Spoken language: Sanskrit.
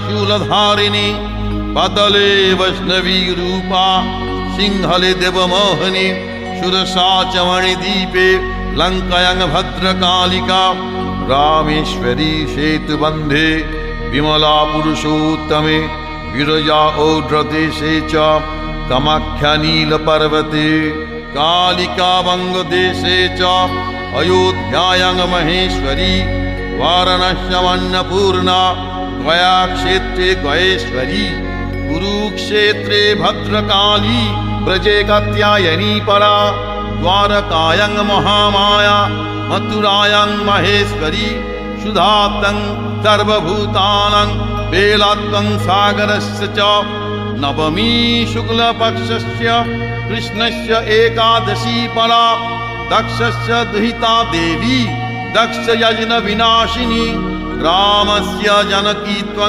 शूलधारिणी पतले वैष्णवी रूपा सिंहले देवमोहनी शुरसा च मणिदीपे लंकायां भद्रकालिका रामेश्वरी सेतुबंधे विमला पुरुषोत्तमे विरजा औड्रदेशे च कामाख्या नीलपर्वते कालिका वंगदेशे च अयोध्यायां महेश्वरी वाराणस्यामन्नपूर्णा गया क्षेत्रे गयेश्वरी कुरुक्षेत्रे भद्रकाली ब्रजे कात्यायनी परा द्वारकायां महामाया मथुरायां महेश्वरी सुधातं सर्वभूतानां बेलात्वं सागरस्य च नवमी शुक्लपक्षस्य कृष्णस्य एकादशी परा दक्षस्य दुहिता देवी दक्ष यज्ञ विनाशिनी रामस्य जनकी